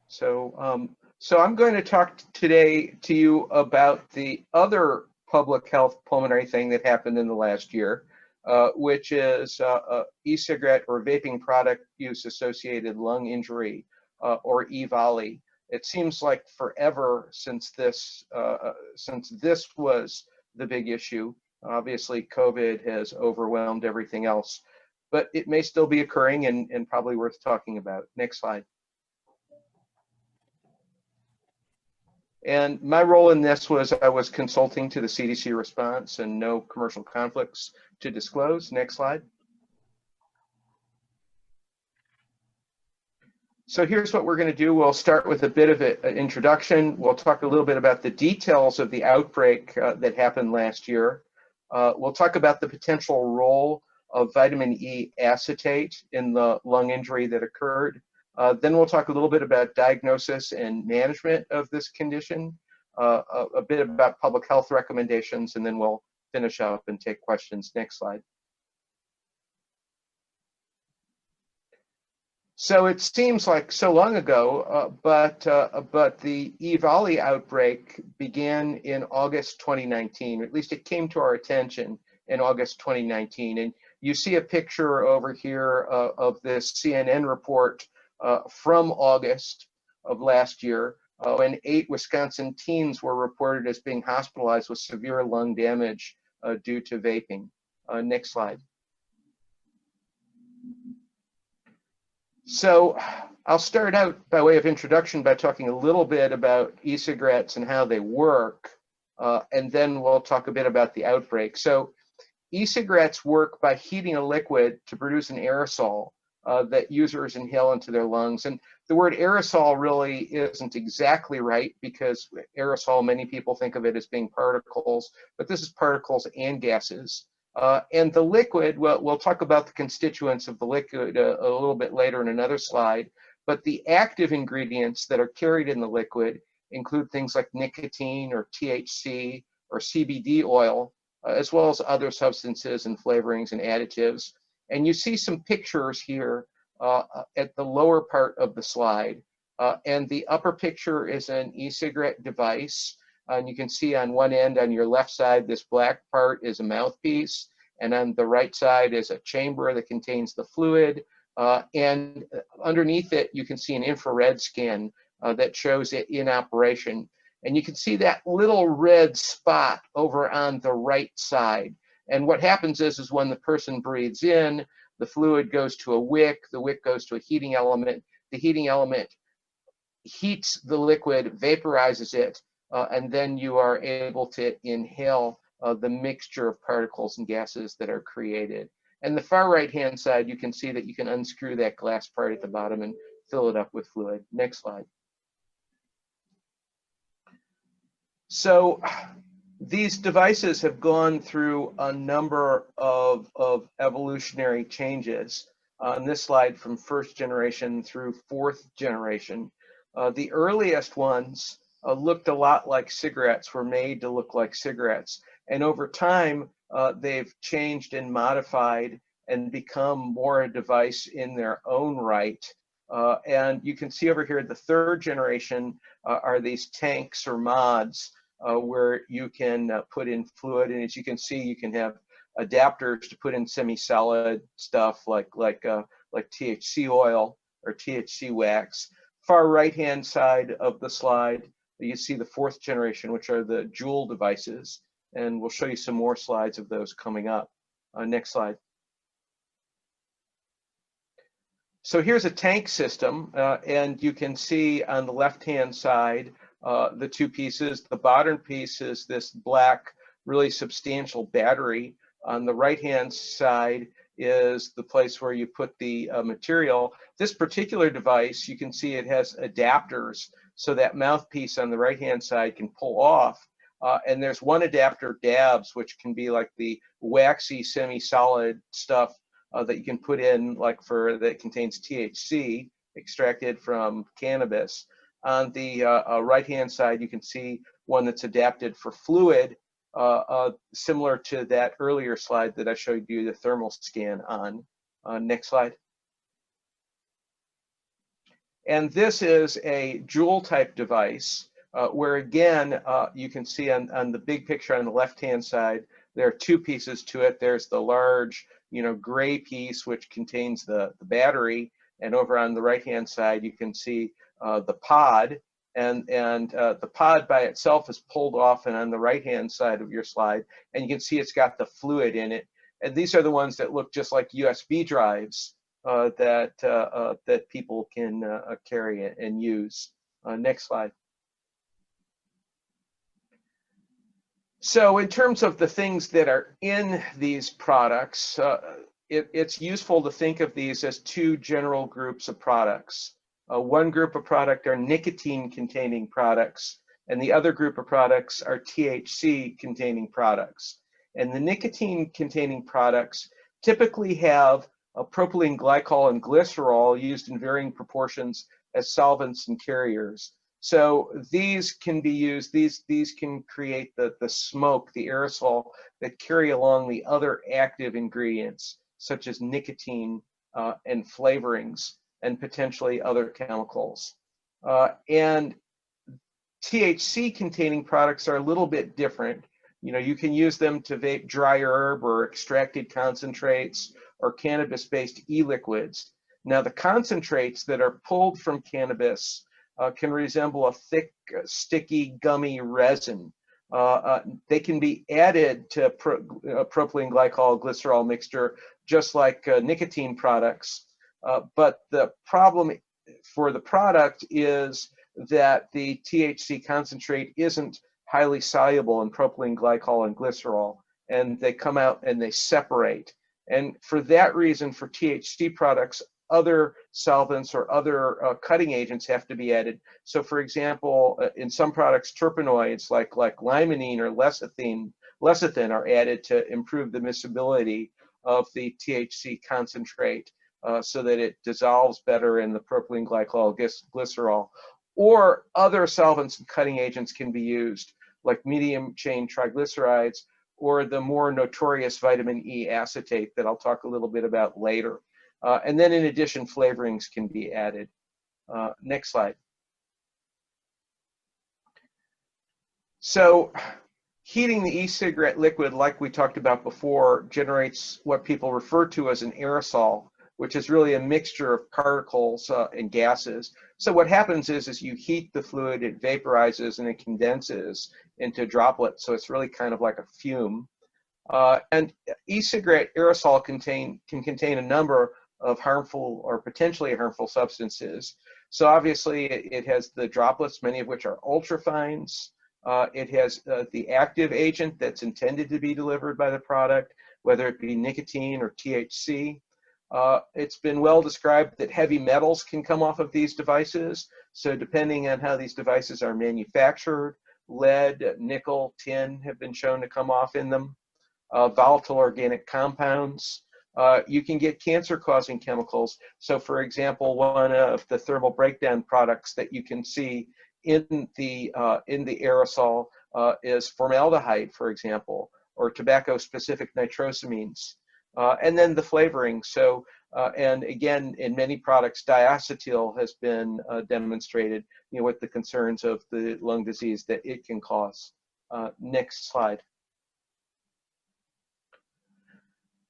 So I'm going to talk today to you about the other public health pulmonary thing that happened in the last year, which is e-cigarette or vaping product use associated lung injury, or EVALI. It seems like forever since this was the big issue. Obviously, COVID has overwhelmed everything else, but it may still be occurring and probably worth talking about. Next slide. And my role in this was I was consulting to the CDC response and no commercial conflicts to disclose. Next slide. So here's what we're going to do. We'll start with a bit of an introduction. We'll talk a little bit about the details of the outbreak that happened last year. We'll talk about the potential role of vitamin E acetate in the lung injury that occurred. Then we'll talk a little bit about diagnosis and management of this condition, a bit about public health recommendations, and then we'll finish up and take questions. Next slide. So it seems like so long ago, but the EVALI outbreak began in August 2019. At least it came to our attention in August 2019. And you see a picture over here of this CNN report from August of last year, when 8 Wisconsin teens were reported as being hospitalized with severe lung damage due to vaping. Next slide. So I'll start out by way of introduction by talking a little bit about e-cigarettes and how they work, and then we'll talk a bit about the outbreak. So e-cigarettes work by heating a liquid to produce an aerosol that users inhale into their lungs. And the word aerosol really isn't exactly right, because aerosol, many people think of it as being particles, but this is particles and gases. And the liquid, well, we'll talk about the constituents of the liquid a little bit later in another slide, but the active ingredients that are carried in the liquid include things like nicotine or THC or CBD oil, as well as other substances and flavorings and additives. And you see some pictures here at the lower part of the slide. And the upper picture is an e-cigarette device. And you can see on one end, on your left side, this black part is a mouthpiece. And on the right side is a chamber that contains the fluid. And underneath it, you can see an infrared scan that shows it in operation. And you can see that little red spot over on the right side. And what happens is when the person breathes in, the fluid goes to a wick, the wick goes to a heating element, the heating element heats the liquid, vaporizes it, and then you are able to inhale the mixture of particles and gases that are created. And the far right-hand side, you can see that you can unscrew that glass part at the bottom and fill it up with fluid. Next slide. So these devices have gone through a number of evolutionary changes. On this slide, from 1st generation through 4th generation. The earliest ones looked a lot like cigarettes, were made to look like cigarettes. And over time, they've changed and modified and become more a device in their own right. And you can see over here, the 3rd generation are these tanks or mods where you can put in fluid. And as you can see, you can have adapters to put in semi-solid stuff like THC oil or THC wax. Far right-hand side of the slide, you see the 4th generation, which are the Juul devices. And we'll show you some more slides of those coming up. Next slide. So here's a tank system, and you can see on the left-hand side the 2 pieces. The bottom piece is this black, really substantial battery. On the right-hand side is the place where you put the material. This particular device, you can see it has adapters, so that mouthpiece on the right-hand side can pull off. And there's one adapter, dabs, which can be like the waxy semi-solid stuff that you can put in, like that contains THC extracted from cannabis. On the right-hand side, you can see one that's adapted for fluid, similar to that earlier slide that I showed you the thermal scan on. Next slide. And this is a jewel type device where again, you can see on the big picture on the left-hand side, there are two pieces to it. There's the large, gray piece, which contains the battery. And over on the right-hand side, you can see the pod. And the pod by itself is pulled off and on the right-hand side of your slide. And you can see it's got the fluid in it. And these are the ones that look just like USB drives that people can carry and use. Next slide. So in terms of the things that are in these products, it's useful to think of these as two general groups of products. One group of product are nicotine-containing products, and the other group of products are THC-containing products. And the nicotine-containing products typically have propylene glycol and glycerol used in varying proportions as solvents and carriers. So these can be used, these can create the smoke, the aerosol that carry along the other active ingredients, such as nicotine and flavorings and potentially other chemicals. And THC containing products are a little bit different. You can use them to vape dry herb or extracted concentrates or cannabis-based e-liquids. Now, the concentrates that are pulled from cannabis can resemble a thick, sticky, gummy resin. They can be added to propylene glycol glycerol mixture, just like nicotine products. But the problem for the product is that the THC concentrate isn't highly soluble in propylene glycol and glycerol, and they come out and they separate. And for that reason, for THC products, other solvents or other cutting agents have to be added. So for example, in some products, terpenoids like limonene or lecithin are added to improve the miscibility of the THC concentrate so that it dissolves better in the propylene glycol glycerol. Or other solvents and cutting agents can be used, like medium chain triglycerides or the more notorious vitamin E acetate that I'll talk a little bit about later. And then in addition, flavorings can be added. Next slide. So heating the e-cigarette liquid, like we talked about before, generates what people refer to as an aerosol, which is really a mixture of particles and gases. So what happens is you heat the fluid, it vaporizes, and it condenses into droplets. So it's really kind of like a fume. And e-cigarette aerosol can contain a number of harmful or potentially harmful substances. So obviously it has the droplets, many of which are ultrafines. It has the active agent that's intended to be delivered by the product, whether it be nicotine or THC. It's been well described that heavy metals can come off of these devices. So depending on how these devices are manufactured, lead, nickel, tin have been shown to come off in them. Volatile organic compounds. You can get cancer-causing chemicals. So for example, one of the thermal breakdown products that you can see in the aerosol is formaldehyde, for example, or tobacco-specific nitrosamines. And then the flavoring. So, and again, in many products, diacetyl has been demonstrated, with the concerns of the lung disease that it can cause. Next slide.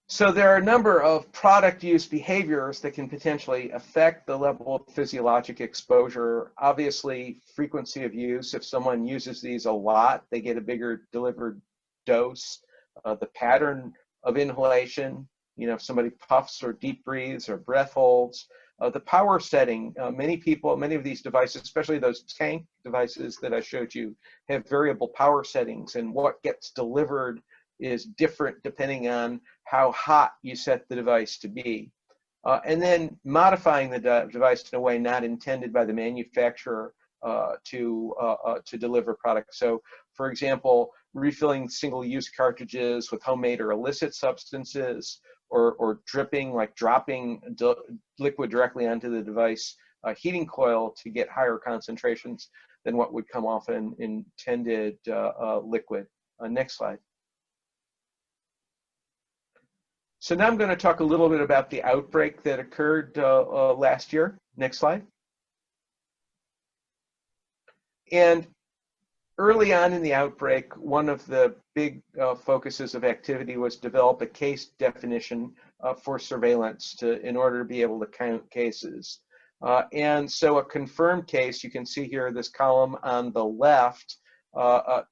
So there are a number of product use behaviors that can potentially affect the level of physiologic exposure. Obviously, frequency of use. If someone uses these a lot, they get a bigger delivered dose. The pattern of inhalation, if somebody puffs or deep breathes or breath holds. The power setting, many of these devices, especially those tank devices that I showed you, have variable power settings, and what gets delivered is different depending on how hot you set the device to be. And then modifying the device in a way not intended by the manufacturer to deliver products. So, for example, refilling single-use cartridges with homemade or illicit substances, or dripping, like dropping liquid directly onto the device heating coil to get higher concentrations than what would come off an intended liquid. Next slide. So now I'm going to talk a little bit about the outbreak that occurred last year. Next slide. And early on in the outbreak, one of the big focuses of activity was develop a case definition for surveillance in order to be able to count cases. And so a confirmed case, you can see here this column on the left,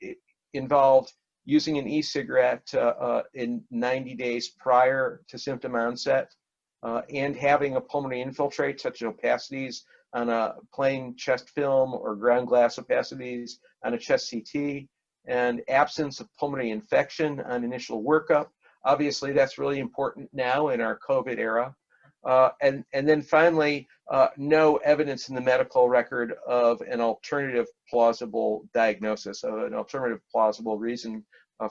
it involved using an e-cigarette in 90 days prior to symptom onset and having a pulmonary infiltrate such as opacities on a plain chest film or ground glass opacities on a chest CT, and absence of pulmonary infection on initial workup. Obviously, that's really important now in our COVID era. And then finally, no evidence in the medical record of an alternative plausible diagnosis, of an alternative plausible reason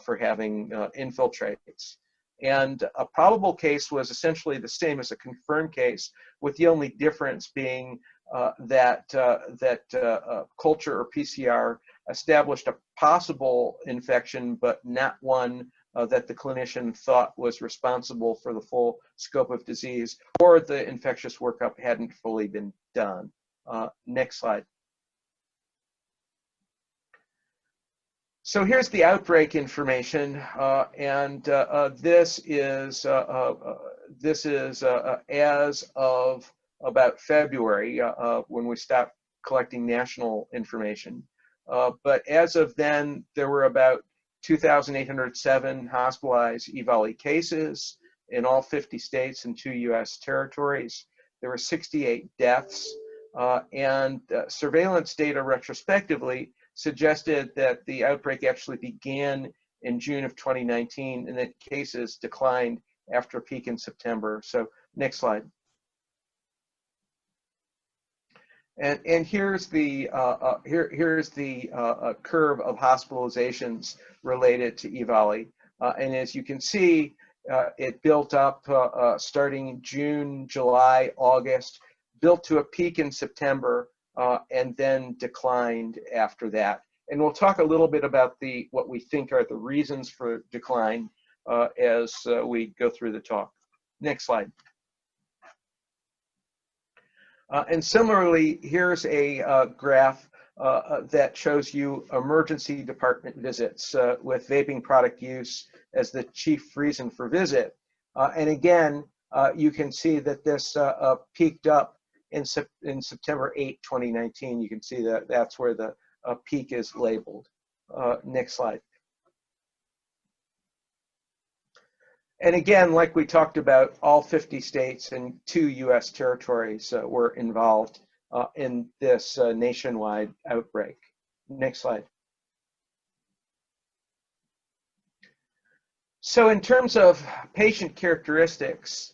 for having infiltrates. And a probable case was essentially the same as a confirmed case, with the only difference being that culture or PCR established a possible infection, but not one that the clinician thought was responsible for the full scope of disease, or the infectious workup hadn't fully been done. Next slide. So here's the outbreak information, and this is as of about February when we stopped collecting national information. But as of then, there were about 2,807 hospitalized EVALI cases in all 50 states and 2 US territories. There were 68 deaths, and surveillance data retrospectively suggested that the outbreak actually began in June of 2019 and that cases declined after a peak in September. So next slide. And here's the curve of hospitalizations related to EVALI. And as you can see, it built up starting June, July, August, built to a peak in September, and then declined after that. And we'll talk a little bit about what we think are the reasons for decline as we go through the talk. Next slide. And similarly, here's a graph that shows you emergency department visits with vaping product use as the chief reason for visit. And again, you can see that this peaked up in September 8, 2019. You can see that that's where the peak is labeled. Next slide. And again, like we talked about, all 50 states and 2 US territories were involved in this nationwide outbreak. Next slide. So in terms of patient characteristics,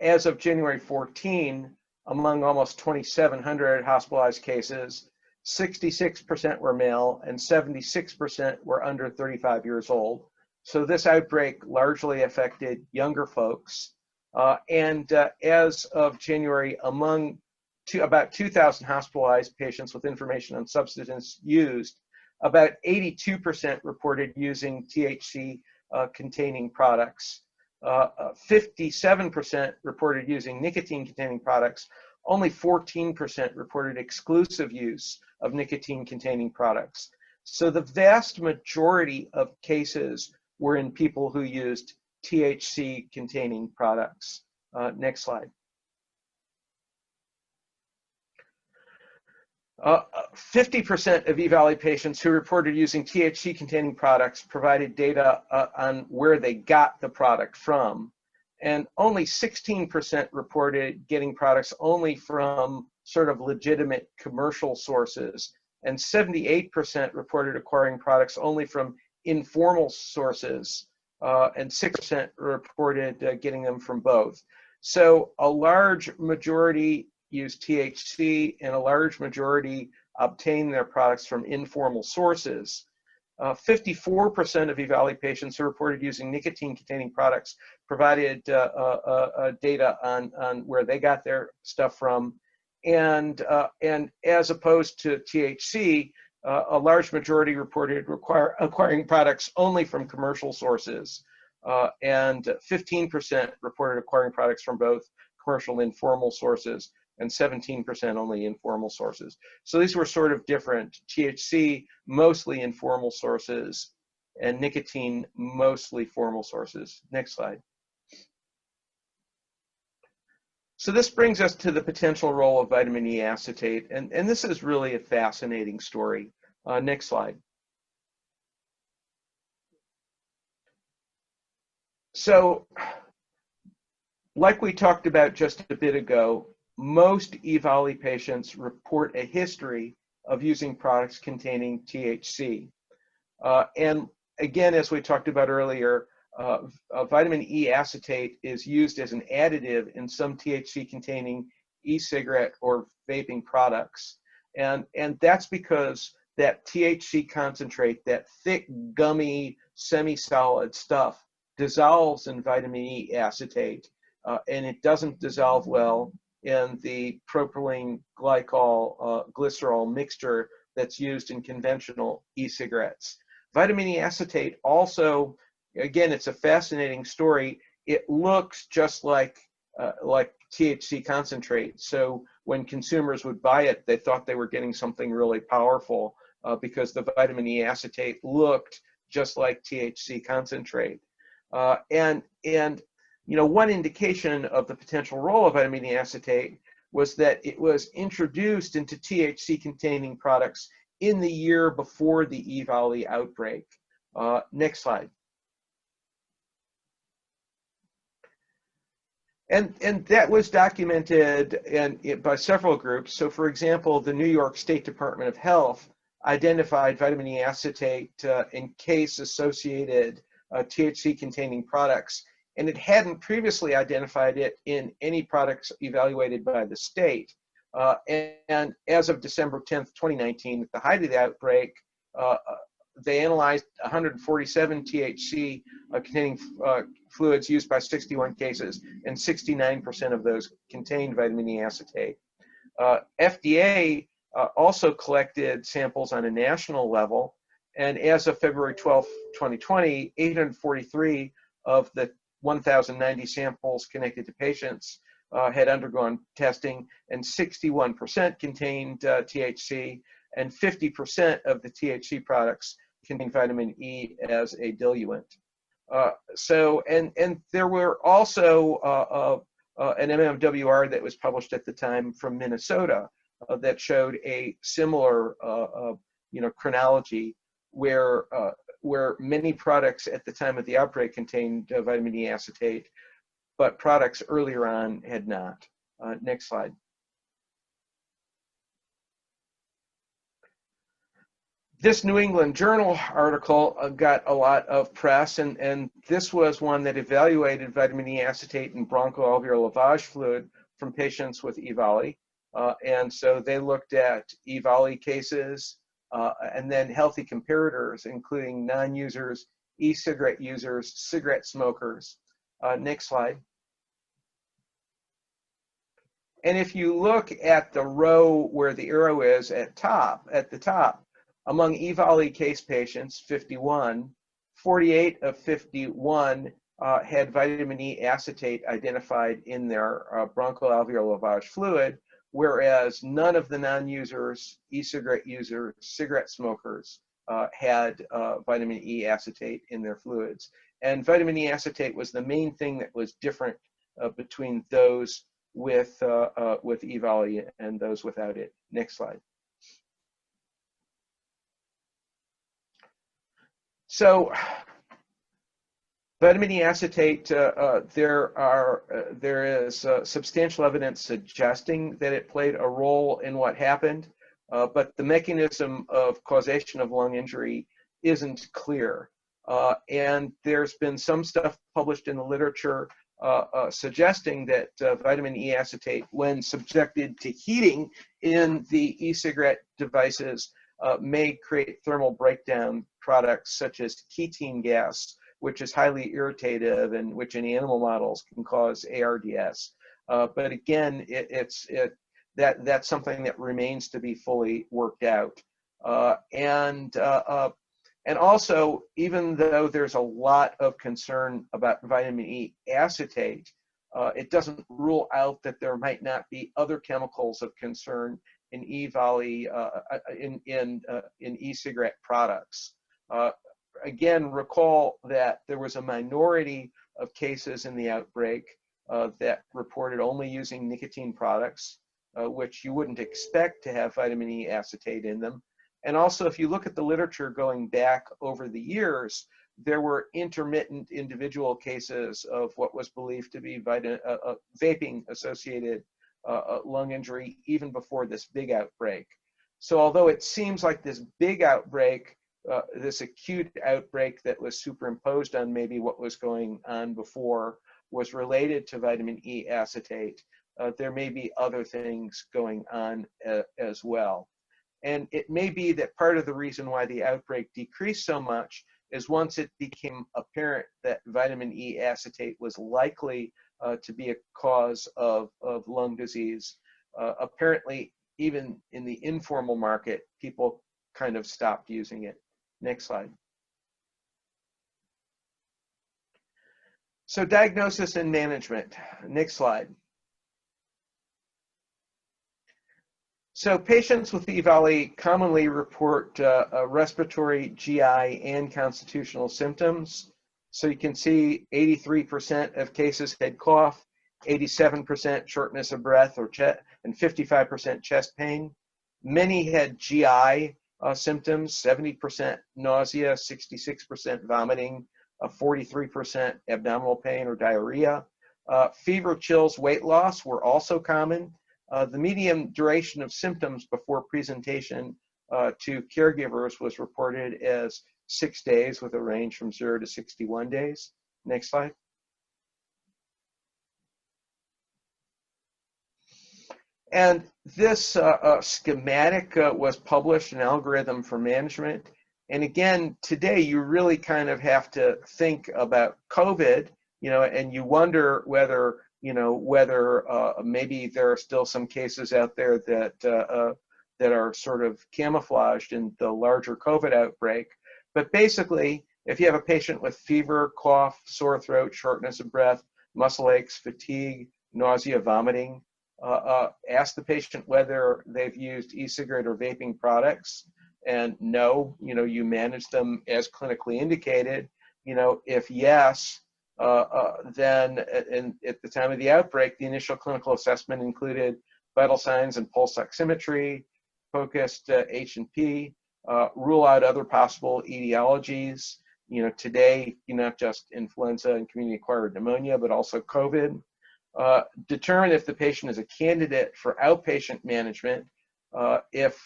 as of January 14, among almost 2,700 hospitalized cases, 66% were male and 76% were under 35 years old. So this outbreak largely affected younger folks. And as of January, among about 2,000 hospitalized patients with information on substance used, about 82% reported using THC containing products. 57% reported using nicotine-containing products. Only 14% reported exclusive use of nicotine-containing products. So the vast majority of cases were in people who used THC-containing products. Next slide. 50% of EVALI patients who reported using THC-containing products provided data on where they got the product from. And only 16% reported getting products only from sort of legitimate commercial sources. And 78% reported acquiring products only from informal sources. And 6% reported getting them from both. So a large majority use THC, and a large majority obtain their products from informal sources. 54% of EVALI patients who reported using nicotine-containing products provided data on where they got their stuff from. And as opposed to THC, a large majority reported acquiring products only from commercial sources. And 15% reported acquiring products from both commercial and informal sources. and 17% only informal sources. So these were sort of different. THC, mostly informal sources, and nicotine, mostly formal sources. Next slide. So this brings us to the potential role of vitamin E acetate, and this is really a fascinating story. Next slide. So, like we talked about just a bit ago, most EVALI patients report a history of using products containing THC. And again, as we talked about earlier, vitamin E acetate is used as an additive in some THC-containing e-cigarette or vaping products. And that's because that THC concentrate, that thick, gummy, semi-solid stuff, dissolves in vitamin E acetate, and it doesn't dissolve well in the propylene glycol glycerol mixture that's used in conventional e-cigarettes. Vitamin E acetate also, again, it's a fascinating story. It looks just like THC concentrate. So when consumers would buy it, they thought they were getting something really powerful because the vitamin E acetate looked just like THC concentrate. And you know, one indication of the potential role of vitamin E acetate was that it was introduced into THC-containing products in the year before the EVALI outbreak. Next slide. And that was documented by several groups. So for example, the New York State Department of Health identified vitamin E acetate in case-associated THC-containing products, and it hadn't previously identified it in any products evaluated by the state. And as of December 10th, 2019, at the height of the outbreak, they analyzed 147 THC containing fluids used by 61 cases, and 69% of those contained vitamin E acetate. FDA also collected samples on a national level, and as of February 12, 2020, 843 of the 1,090 samples connected to patients had undergone testing, and 61% contained THC, and 50% of the THC products contain vitamin E as a diluent. And there were also an MMWR that was published at the time from Minnesota that showed a similar chronology where many products at the time of the outbreak contained vitamin E acetate, but products earlier on had not. Next slide. This New England Journal article got a lot of press, and this was one that evaluated vitamin E acetate in bronchoalveolar lavage fluid from patients with EVALI. And so they looked at EVALI cases and then healthy comparators, including non-users, e-cigarette users, cigarette smokers. Next slide. And if you look at the row where the arrow is at the top, among EVALI case patients, 51, 48 of 51 had vitamin E acetate identified in their bronchoalveolar lavage fluid, whereas none of the non-users, e-cigarette users, cigarette smokers had vitamin E acetate in their fluids. And vitamin E acetate was the main thing that was different between those with EVALI and those without it. Next slide. So, vitamin E acetate, there is substantial evidence suggesting that it played a role in what happened, but the mechanism of causation of lung injury isn't clear. And there's been some stuff published in the literature suggesting that vitamin E acetate, when subjected to heating in the e-cigarette devices, may create thermal breakdown products such as ketene gas, which is highly irritative and which in animal models can cause ARDS. But again, that's something that remains to be fully worked out. And also, even though there's a lot of concern about vitamin E acetate, It doesn't rule out that there might not be other chemicals of concern in EVALI, in e-cigarette products. Again, recall that there was a minority of cases in the outbreak that reported only using nicotine products, which you wouldn't expect to have vitamin E acetate in them. And also, if you look at the literature going back over the years, there were intermittent individual cases of what was believed to be vaping-associated lung injury even before this big outbreak. So although it seems like this big outbreak, this acute outbreak that was superimposed on maybe what was going on before was related to vitamin E acetate, there may be other things going on as well. And it may be that part of the reason why the outbreak decreased so much is once it became apparent that vitamin E acetate was likely to be a cause of lung disease, apparently even in the informal market, people kind of stopped using it. Next slide. So diagnosis and management. Next slide. So patients with EVALI commonly report respiratory, GI, and constitutional symptoms. So you can see 83% of cases had cough, 87% shortness of breath and 55% chest pain. Many had GI symptoms, 70% nausea, 66% vomiting, 43% abdominal pain or diarrhea. Fever, chills, weight loss were also common. The median duration of symptoms before presentation to caregivers was reported as 6 days with a range from 0 to 61 days. Next slide. And this schematic was published, an algorithm for management. And again, today you really kind of have to think about COVID, and you wonder whether maybe there are still some cases out there that are sort of camouflaged in the larger COVID outbreak. But basically, if you have a patient with fever, cough, sore throat, shortness of breath, muscle aches, fatigue, nausea, vomiting, ask the patient whether they've used e-cigarette or vaping products, and no, you manage them as clinically indicated. If yes, then at the time of the outbreak, the initial clinical assessment included vital signs and pulse oximetry, focused H&P, rule out other possible etiologies. Today, not just influenza and community-acquired pneumonia, but also COVID. Determine if the patient is a candidate for outpatient management. If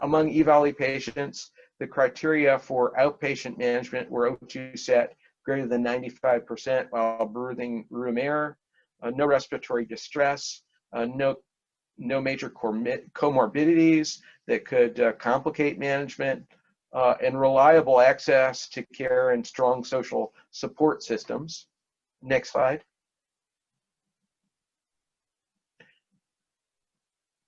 among EVALI patients, the criteria for outpatient management were O2 set greater than 95% while breathing room air, no respiratory distress, no major comorbidities that could complicate management, and reliable access to care and strong social support systems. Next slide.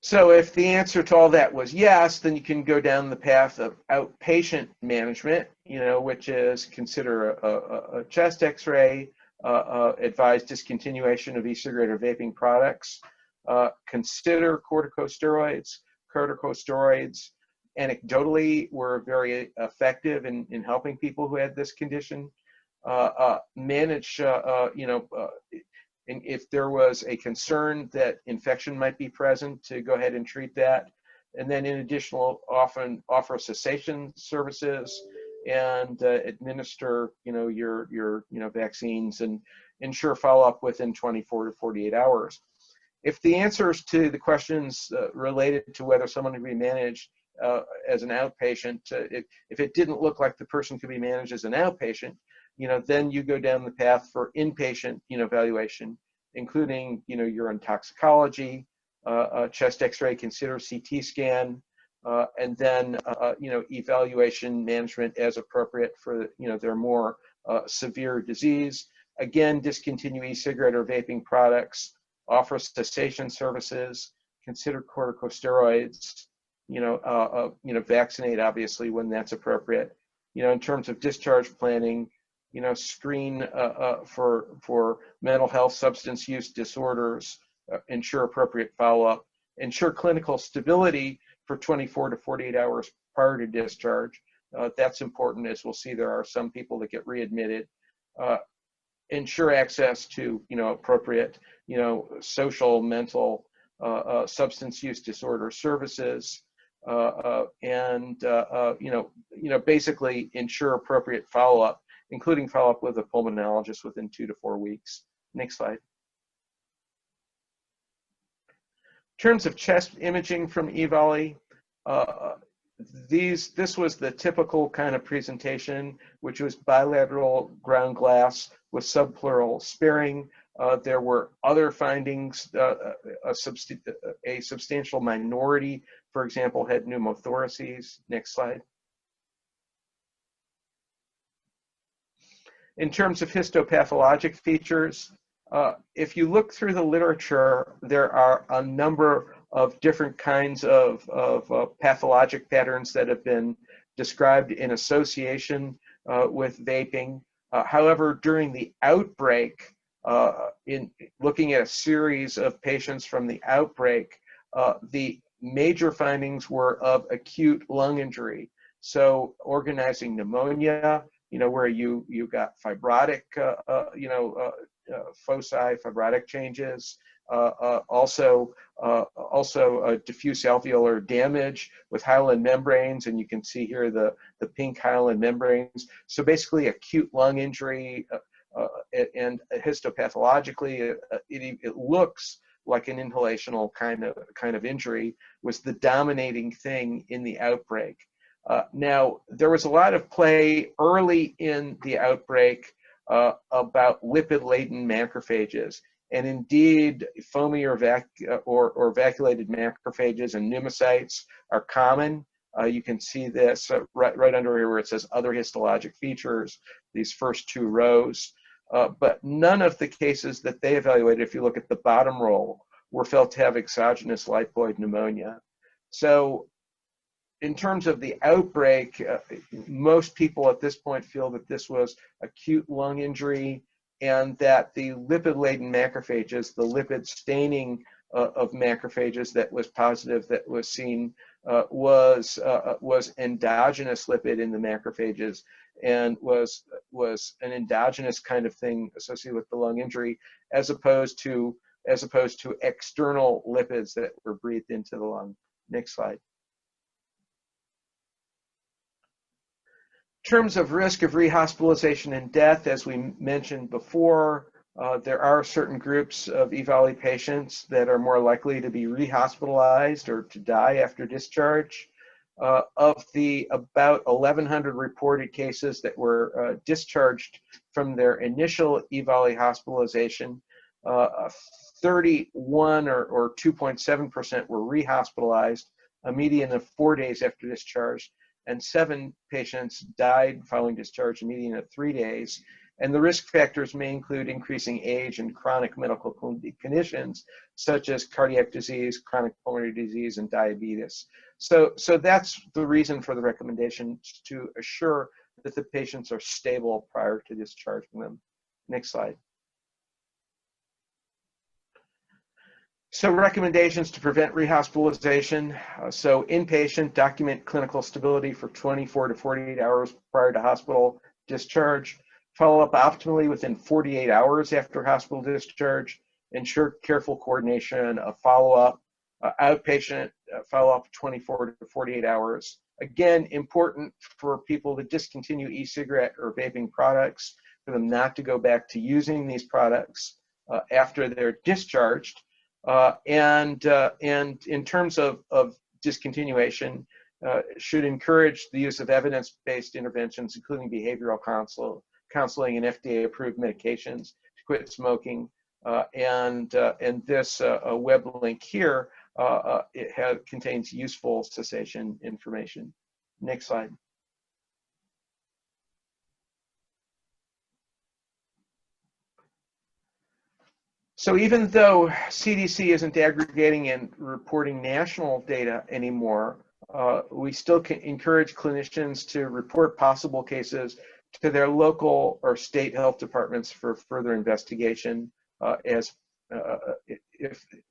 So if the answer to all that was yes, then you can go down the path of outpatient management, which is consider a chest x-ray, advise discontinuation of e-cigarette or vaping products, consider corticosteroids. Corticosteroids anecdotally were very effective in helping people who had this condition. Manage, and if there was a concern that infection might be present, to go ahead and treat that. And then in addition, often offer cessation services and administer, your vaccines and ensure follow-up within 24 to 48 hours. If the answers to the questions related to whether someone can be managed as an outpatient, if it didn't look like the person could be managed as an outpatient, then you go down the path for inpatient, evaluation, including, urine toxicology, chest x-ray, consider CT scan, and then, evaluation management as appropriate for, their more severe disease. Again, discontinue e-cigarette or vaping products, offer cessation services, consider corticosteroids, vaccinate obviously when that's appropriate. In terms of discharge planning, screen for mental health, substance use disorders, ensure appropriate follow-up, ensure clinical stability for 24 to 48 hours prior to discharge. That's important. As we'll see, there are some people that get readmitted. Ensure access to appropriate social, mental, substance use disorder services, and basically ensure appropriate follow-up, including follow-up with a pulmonologist within 2 to 4 weeks. Next slide. In terms of chest imaging from EVALI, this was the typical kind of presentation, which was bilateral ground glass with subpleural sparing. There were other findings. A substantial minority, for example, had pneumothoraces. Next slide. In terms of histopathologic features, if you look through the literature, there are a number of different kinds of pathologic patterns that have been described in association with vaping. However, during the outbreak, in looking at a series of patients from the outbreak, the major findings were of acute lung injury. So organizing pneumonia, where you got fibrotic, foci, fibrotic changes, also diffuse alveolar damage with hyaline membranes, and you can see here the pink hyaline membranes. So basically acute lung injury, and histopathologically, it looks like an inhalational kind of injury was the dominating thing in the outbreak. Now, there was a lot of play early in the outbreak about lipid-laden macrophages. And indeed, foamy or vacuolated macrophages and pneumocytes are common. You can see this right under here where it says other histologic features, these first 2 rows. But none of the cases that they evaluated, if you look at the bottom row, were felt to have exogenous lipoid pneumonia. So in terms of the outbreak, most people at this point feel that this was acute lung injury, and that the lipid-laden macrophages, the lipid staining of macrophages that was positive, that was seen, was endogenous lipid in the macrophages, and was an endogenous kind of thing associated with the lung injury, as opposed to external lipids that were breathed into the lung. Next slide. In terms of risk of rehospitalization and death, as we mentioned before, there are certain groups of EVALI patients that are more likely to be rehospitalized or to die after discharge. Of the about 1,100 reported cases that were discharged from their initial EVALI hospitalization, 31 or 2.7% were rehospitalized, a median of 4 days after discharge, and 7 patients died following discharge, a median of 3 days. And the risk factors may include increasing age and chronic medical conditions, such as cardiac disease, chronic pulmonary disease, and diabetes. So that's the reason for the recommendation, to assure that the patients are stable prior to discharging them. Next slide. So recommendations to prevent rehospitalization. So inpatient, document clinical stability for 24 to 48 hours prior to hospital discharge. Follow up optimally within 48 hours after hospital discharge. Ensure careful coordination of follow-up. Outpatient follow-up 24 to 48 hours. Again, important for people to discontinue e-cigarette or vaping products, for them not to go back to using these products after they're discharged. And in terms of discontinuation, should encourage the use of evidence-based interventions, including behavioral counseling and FDA-approved medications to quit smoking. And this web link here contains useful cessation information. Next slide. So even though CDC isn't aggregating and reporting national data anymore, we still can encourage clinicians to report possible cases to their local or state health departments for further investigation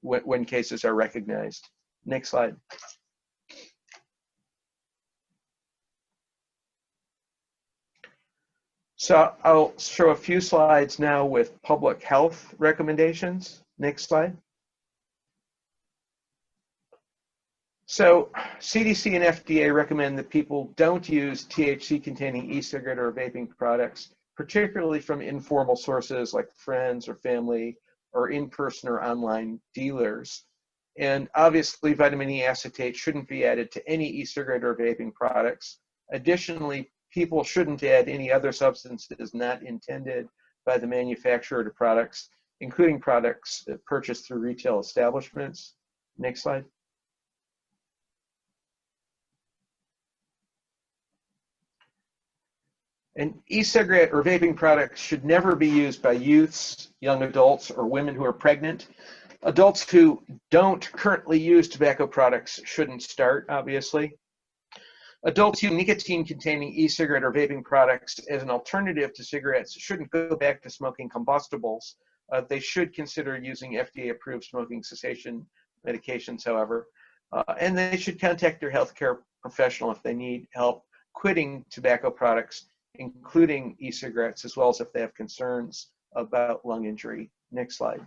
when cases are recognized. Next slide. So I'll show a few slides now with public health recommendations. Next slide. So CDC and FDA recommend that people don't use THC-containing e-cigarette or vaping products, particularly from informal sources like friends or family or in-person or online dealers. And obviously, vitamin E acetate shouldn't be added to any e-cigarette or vaping products. Additionally, people shouldn't add any other substances not intended by the manufacturer to products, including products purchased through retail establishments. Next slide. And e-cigarette or vaping products should never be used by youths, young adults, or women who are pregnant. Adults who don't currently use tobacco products shouldn't start, obviously. Adults using nicotine-containing e-cigarette or vaping products as an alternative to cigarettes shouldn't go back to smoking combustibles. They should consider using FDA-approved smoking cessation medications, however. And they should contact their healthcare professional if they need help quitting tobacco products, including e-cigarettes, as well as if they have concerns about lung injury. Next slide.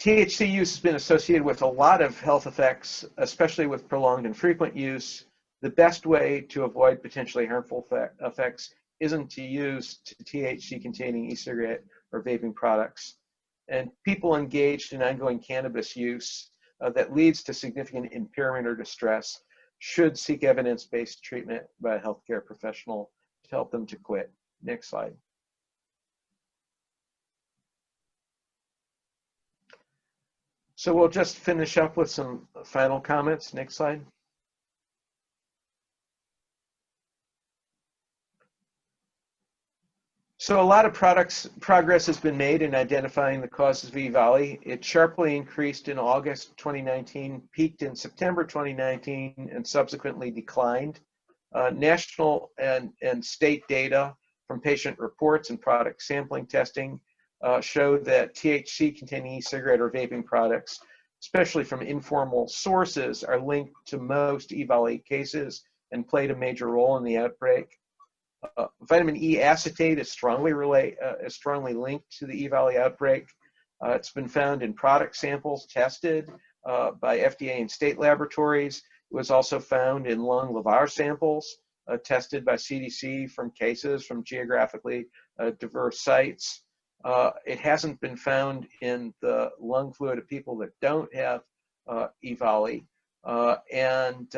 THC use has been associated with a lot of health effects, especially with prolonged and frequent use. The best way to avoid potentially harmful effects isn't to use THC-containing e-cigarette or vaping products. And people engaged in ongoing cannabis use that leads to significant impairment or distress should seek evidence-based treatment by a healthcare professional to help them to quit. Next slide. So we'll just finish up with some final comments. Next slide. So a lot of progress has been made in identifying the causes of EVALI. It sharply increased in August 2019, peaked in September 2019, and subsequently declined. National and state data from patient reports and product sampling testing show that THC-containing e-cigarette or vaping products, especially from informal sources, are linked to most EVALI cases and played a major role in the outbreak. Vitamin E acetate is strongly linked to the EVALI outbreak. It's been found in product samples tested by FDA and state laboratories. It was also found in lung lavar samples tested by CDC from cases from geographically diverse sites. It hasn't been found in the lung fluid of people that don't have EVALI. And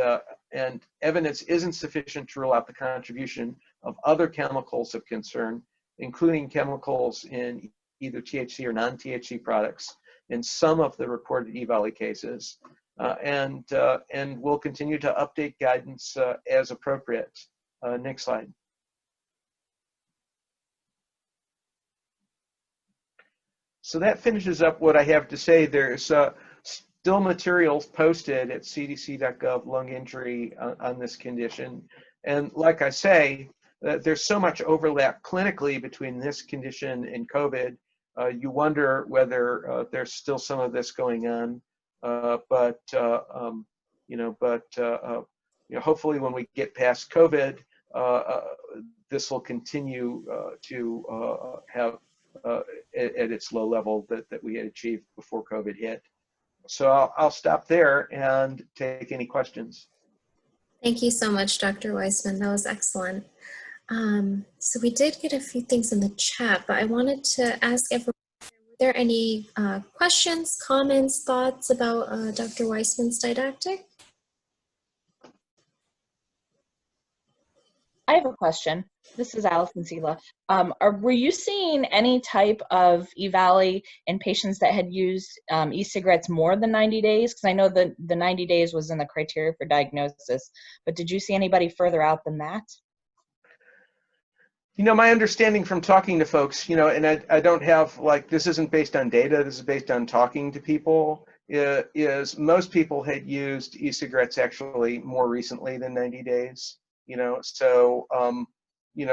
evidence isn't sufficient to rule out the contribution of other chemicals of concern, including chemicals in either THC or non-THC products in some of the reported EVALI cases. And we'll continue to update guidance as appropriate. Next slide. So that finishes up what I have to say. There's still materials posted at cdc.gov lung injury on this condition. And like I say, there's so much overlap clinically between this condition and COVID. You wonder whether there's still some of this going on. Hopefully when we get past COVID, this will continue to have at its low level that we had achieved before COVID hit. So I'll stop there and take any questions. Thank you so much, Dr. Weissman. That was excellent. So we did get a few things in the chat, but I wanted to ask everyone, were there any questions, comments, thoughts about Dr. Weissman's didactic? I have a question. This is Allison Sela. Were you seeing any type of EVALI in patients that had used e-cigarettes more than 90 days? Because I know that the 90 days was in the criteria for diagnosis, but did you see anybody further out than that? You know, my understanding from talking to folks, and I don't have, this isn't based on data, this is based on talking to people, is most people had used e-cigarettes actually more recently than 90 days. So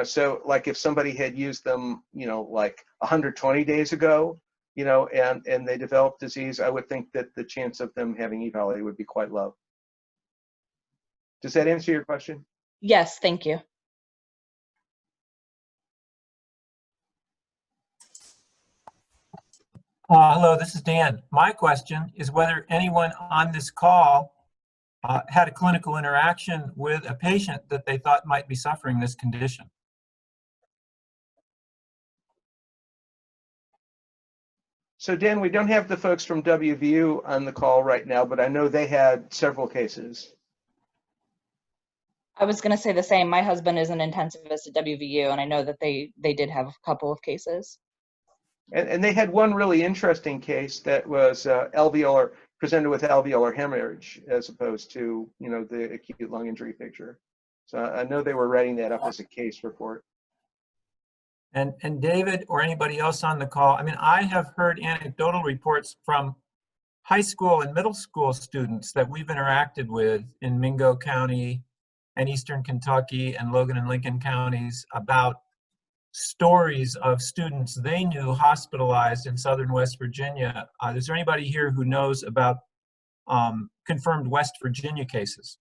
so like if somebody had used them, like 120 days ago, and they developed disease, I would think that the chance of them having EVALI would be quite low. Does that answer your question? Yes, thank you. Hello, this is Dan. My question is whether anyone on this call had a clinical interaction with a patient that they thought might be suffering this condition. So Dan, we don't have the folks from WVU on the call right now, but I know they had several cases. I was going to say the same. My husband is an intensivist at WVU, and I know that they did have a couple of cases. And they had one really interesting case that was presented with alveolar hemorrhage as opposed to, the acute lung injury picture. So I know they were writing that up as a case report. And David or anybody else on the call, I mean, I have heard anecdotal reports from high school and middle school students that we've interacted with in Mingo County and Eastern Kentucky and Logan and Lincoln counties about stories of students they knew hospitalized in southern West Virginia. Is there anybody here who knows about confirmed West Virginia cases?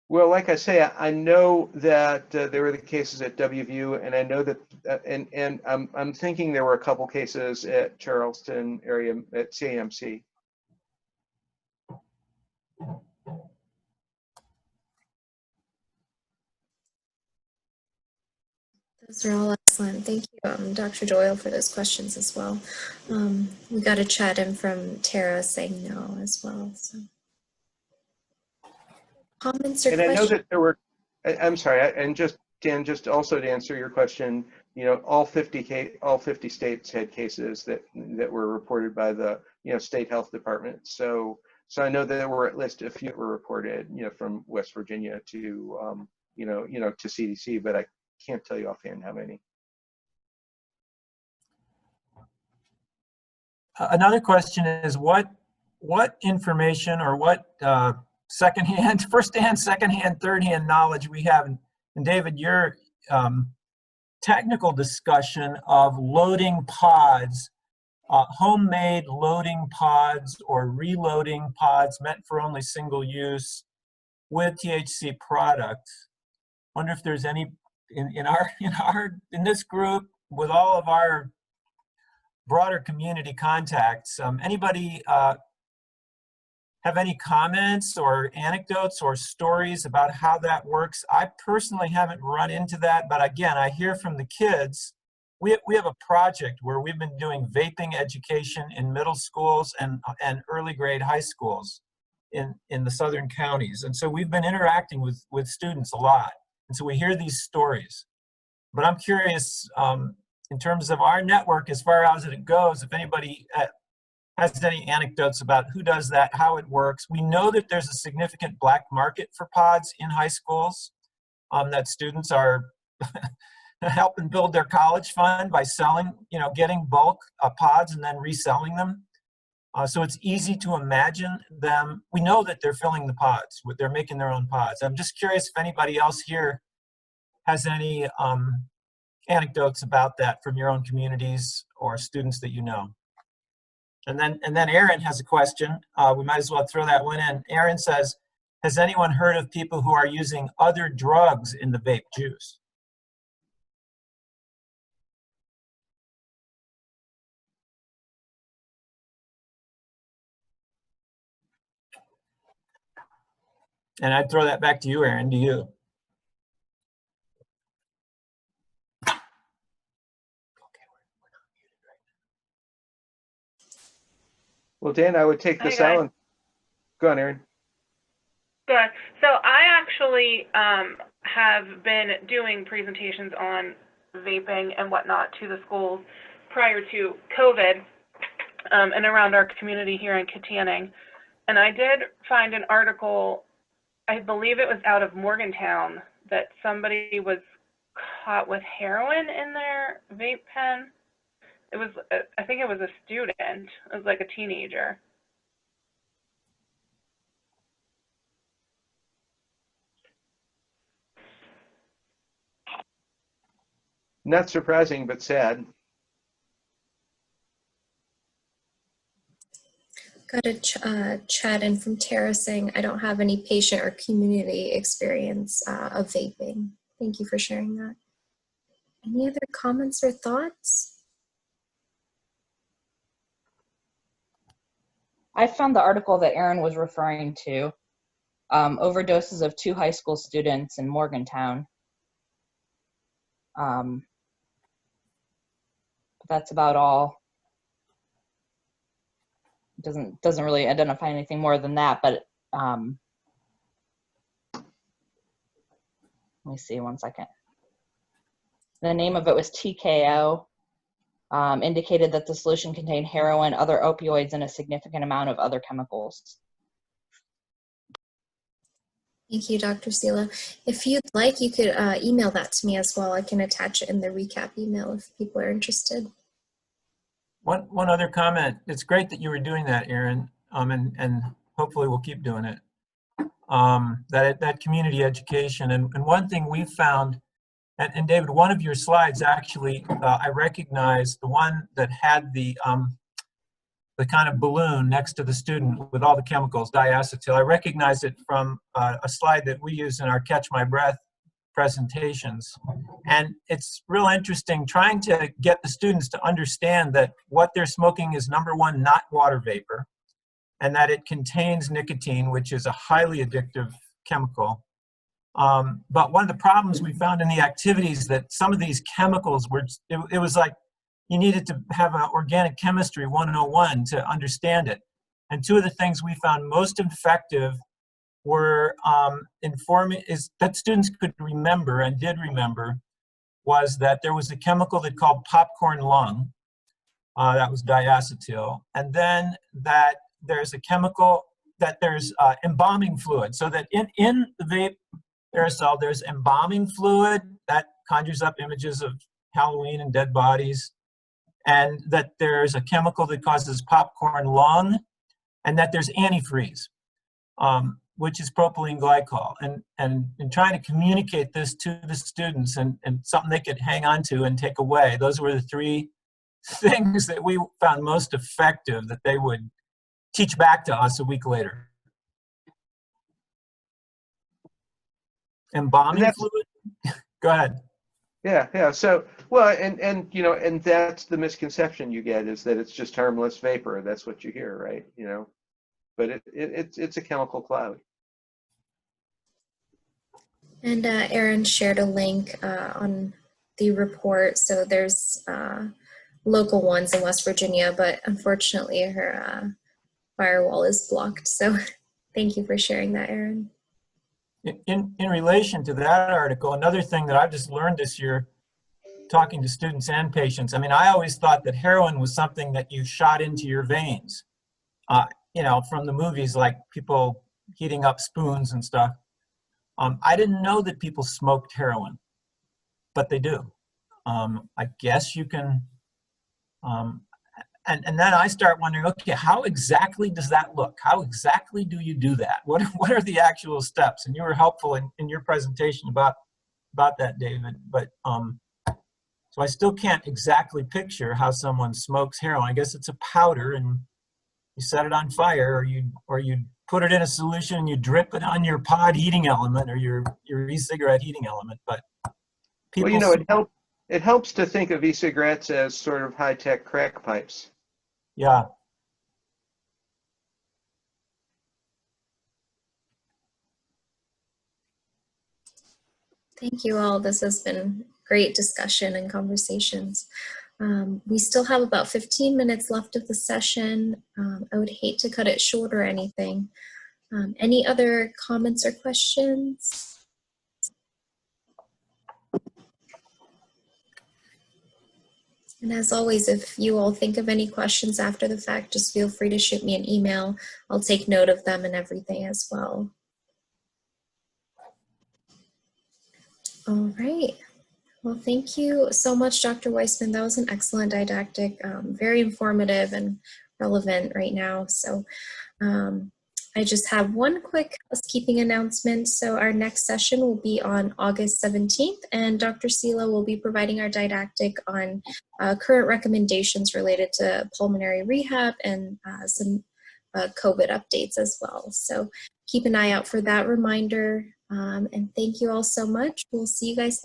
Well, like I say, I know that there were the cases at WVU, and I know that, and I'm thinking there were a couple cases at Charleston area at CAMC. Those are all excellent. Thank you, Dr. Doyle, for those questions as well. We got a chat in from Tara saying no as well. So, comments or And questions? I know that there were, I'm sorry, and Dan, just also to answer your question, all 50 states had cases that were reported by the state health department. So I know that there were at least a few that were reported, from West Virginia to to CDC, but I can't tell you offhand how many. Another question is what information or what secondhand, firsthand, secondhand, thirdhand knowledge we have, and David, your technical discussion of loading pods, homemade loading pods or reloading pods meant for only single use with THC products. Wonder if there's any in this group with all of our broader community contacts, anybody have any comments or anecdotes or stories about how that works? I personally haven't run into that, but again, I hear from the kids. We have a project where we've been doing vaping education in middle schools and early grade high schools in the southern counties. And so we've been interacting with students a lot. And so we hear these stories. But I'm curious, in terms of our network, as far as it goes, if anybody has any anecdotes about who does that, how it works. We know that there's a significant black market for pods in high schools, that students are helping build their college fund by selling, getting bulk pods and then reselling them. So it's easy to imagine them. We know that they're filling the pods, they're making their own pods. I'm just curious if anybody else here has any anecdotes about that from your own communities or students that you know. And then Aaron has a question. We might as well throw that one in. Aaron says, has anyone heard of people who are using other drugs in the vape juice? And I'd throw that back to you, Aaron, to you. Well, Dan, I would take the silent. Go on, Aaron. Good. So I actually have been doing presentations on vaping and whatnot to the schools prior to COVID and around our community here in Katanning. And I did find an article, I believe it was out of Morgantown, that somebody was caught with heroin in their vape pen. It was, I think it was a student. It was like a teenager. Not surprising, but sad. Got a chat in from Tara saying, I don't have any patient or community experience of vaping. Thank you for sharing that. Any other comments or thoughts? I found the article that Aaron was referring to, overdoses of 2 high school students in Morgantown. But that's about all. Doesn't really identify anything more than that, but let me see, one second. The name of it was TKO. Indicated that the solution contained heroin, other opioids, and a significant amount of other chemicals. Thank you, Dr. Sela. If you'd like, you could email that to me as well. I can attach it in the recap email if people are interested. One other comment. It's great that you were doing that, Aaron, and hopefully we'll keep doing it. That community education. And one thing we found, and David, one of your slides actually, I recognized the one that had the kind of balloon next to the student with all the chemicals, diacetyl. I recognized it from a slide that we use in our Catch My Breath presentations. And it's real interesting trying to get the students to understand that what they're smoking is, number one, not water vapor, and that it contains nicotine, which is a highly addictive chemical. But one of the problems we found in the activities that some of these chemicals were, it was like you needed to have an organic chemistry 101 to understand it. And 2 of the things we found most effective were that students could remember and did remember was that there was a chemical that called popcorn lung, that was diacetyl, and then that there's a chemical that there's embalming fluid, so that in the vape aerosol there's embalming fluid that conjures up images of Halloween and dead bodies, and that there's a chemical that causes popcorn lung, and that there's antifreeze, which is propylene glycol. And in trying to communicate this to the students and something they could hang on to and take away, those were the 3 things that we found most effective that they would teach back to us a week later. Embalming fluid? Go ahead. Yeah. So, well, and you know, and that's the misconception you get, is that it's just harmless vapor. That's what you hear, right? You know, but it's a chemical cloud. And Erin shared a link on the report. So there's local ones in West Virginia, but unfortunately her firewall is blocked. So thank you for sharing that, Erin. In relation to that article, another thing that I've just learned this year, talking to students and patients, I mean, I always thought that heroin was something that you shot into your veins, you know, from the movies, like people heating up spoons and stuff. I didn't know that people smoked heroin, but they do. I guess you can, and then I start wondering, okay, how exactly does that look? How exactly do you do that? What are the actual steps? And you were helpful in your presentation about that, David. But so I still can't exactly picture how someone smokes heroin. I guess it's a powder, and you set it on fire, or you put it in a solution and you drip it on your pod heating element or your e-cigarette heating element. But people, well, you know, it helps to think of e-cigarettes as sort of high-tech crack pipes. Yeah. Thank you all. This has been great discussion and conversations. We still have about 15 minutes left of the session. I would hate to cut it short or anything. Any other comments or questions? And as always, if you all think of any questions after the fact, just feel free to shoot me an email. I'll take note of them and everything as well. All right. Well, thank you so much, Dr. Weissman. That was an excellent didactic, very informative and relevant right now. So I just have one quick housekeeping announcement. So our next session will be on August 17th, and Dr. Sela will be providing our didactic on current recommendations related to pulmonary rehab and some COVID updates as well. So keep an eye out for that reminder. And thank you all so much. We'll see you guys next